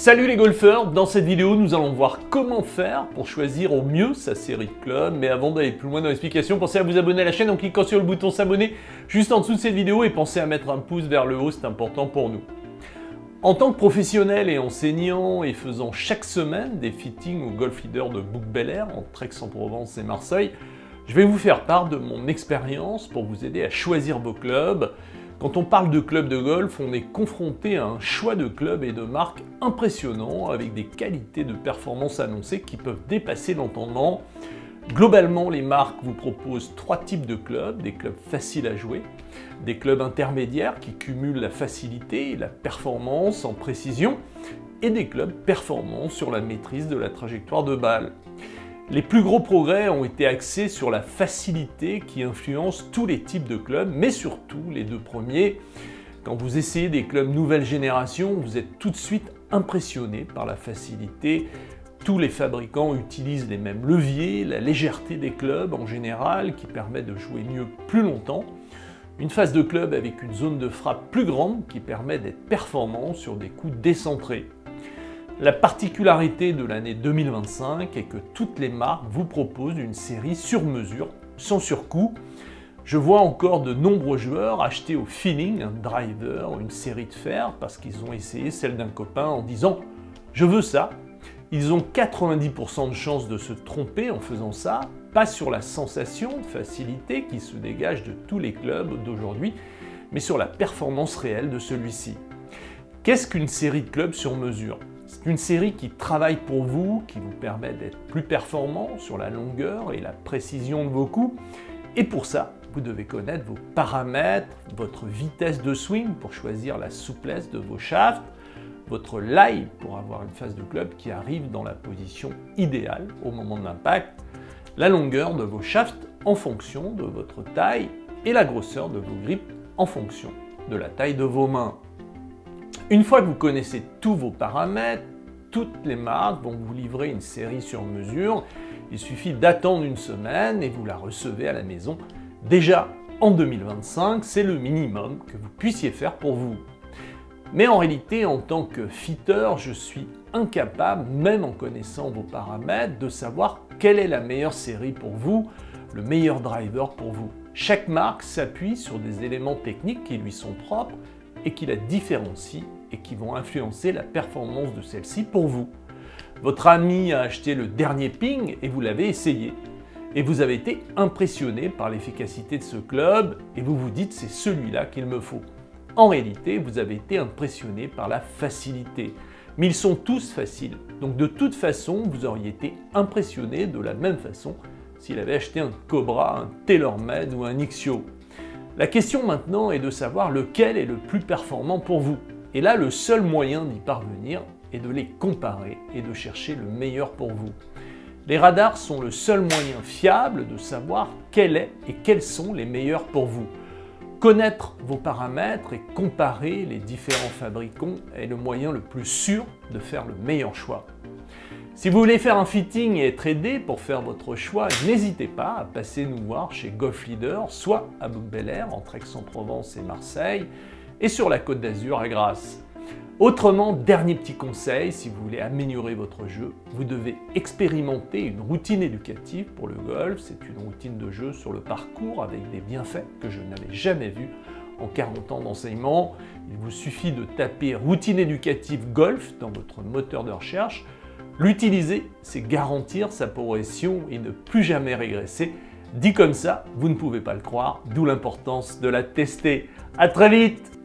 Salut les golfeurs, dans cette vidéo nous allons voir comment faire pour choisir au mieux sa série de clubs. Mais avant d'aller plus loin dans l'explication, pensez à vous abonner à la chaîne en cliquant sur le bouton s'abonner juste en dessous de cette vidéo et pensez à mettre un pouce vers le haut, c'est important pour nous. En tant que professionnel et enseignant et faisant chaque semaine des fittings au Golf Leader de Bouc-Bel-Air entre Aix-en-Provence et Marseille, je vais vous faire part de mon expérience pour vous aider à choisir vos clubs. Quand on parle de clubs de golf, on est confronté à un choix de clubs et de marques impressionnants avec des qualités de performance annoncées qui peuvent dépasser l'entendement. Globalement, les marques vous proposent trois types de clubs, des clubs faciles à jouer, des clubs intermédiaires qui cumulent la facilité et la performance en précision, et des clubs performants sur la maîtrise de la trajectoire de balle. Les plus gros progrès ont été axés sur la facilité qui influence tous les types de clubs, mais surtout les deux premiers. Quand vous essayez des clubs nouvelle génération, vous êtes tout de suite impressionné par la facilité. Tous les fabricants utilisent les mêmes leviers, la légèreté des clubs en général qui permet de jouer mieux plus longtemps. Une face de club avec une zone de frappe plus grande qui permet d'être performant sur des coups décentrés. La particularité de l'année 2025 est que toutes les marques vous proposent une série sur mesure, sans surcoût. Je vois encore de nombreux joueurs acheter au feeling un driver ou une série de fer parce qu'ils ont essayé celle d'un copain en disant « je veux ça ». Ils ont 90% de chances de se tromper en faisant ça, pas sur la sensation de facilité qui se dégage de tous les clubs d'aujourd'hui, mais sur la performance réelle de celui-ci. Qu'est-ce qu'une série de clubs sur mesure ? C'est une série qui travaille pour vous, qui vous permet d'être plus performant sur la longueur et la précision de vos coups. Et pour ça, vous devez connaître vos paramètres, votre vitesse de swing pour choisir la souplesse de vos shafts, votre lie pour avoir une face de club qui arrive dans la position idéale au moment de l'impact, la longueur de vos shafts en fonction de votre taille et la grosseur de vos grips en fonction de la taille de vos mains. Une fois que vous connaissez tous vos paramètres, toutes les marques vont vous livrer une série sur mesure. Il suffit d'attendre une semaine et vous la recevez à la maison. Déjà en 2025, c'est le minimum que vous puissiez faire pour vous. Mais en réalité, en tant que fitter, je suis incapable, même en connaissant vos paramètres, de savoir quelle est la meilleure série pour vous, le meilleur driver pour vous. Chaque marque s'appuie sur des éléments techniques qui lui sont propres et qui la différencient et qui vont influencer la performance de celle-ci pour vous. Votre ami a acheté le dernier ping et vous l'avez essayé. Et vous avez été impressionné par l'efficacité de ce club et vous vous dites c'est celui-là qu'il me faut. En réalité, vous avez été impressionné par la facilité. Mais ils sont tous faciles. Donc de toute façon, vous auriez été impressionné de la même façon s'il avait acheté un Cobra, un TaylorMade ou un Ixio. La question maintenant est de savoir lequel est le plus performant pour vous. Et là, le seul moyen d'y parvenir est de les comparer et de chercher le meilleur pour vous. Les radars sont le seul moyen fiable de savoir quel est et quels sont les meilleurs pour vous. Connaître vos paramètres et comparer les différents fabricants est le moyen le plus sûr de faire le meilleur choix. Si vous voulez faire un fitting et être aidé pour faire votre choix, n'hésitez pas à passer nous voir chez Golf Leader, soit à Bouc-Bel-Air, entre Aix-en-Provence et Marseille, et sur la Côte d'Azur à Grasse. Autrement, dernier petit conseil, si vous voulez améliorer votre jeu, vous devez expérimenter une routine éducative pour le golf. C'est une routine de jeu sur le parcours avec des bienfaits que je n'avais jamais vus en 40 ans d'enseignement. Il vous suffit de taper routine éducative golf dans votre moteur de recherche. L'utiliser, c'est garantir sa progression et ne plus jamais régresser. Dit comme ça, vous ne pouvez pas le croire, d'où l'importance de la tester. À très vite!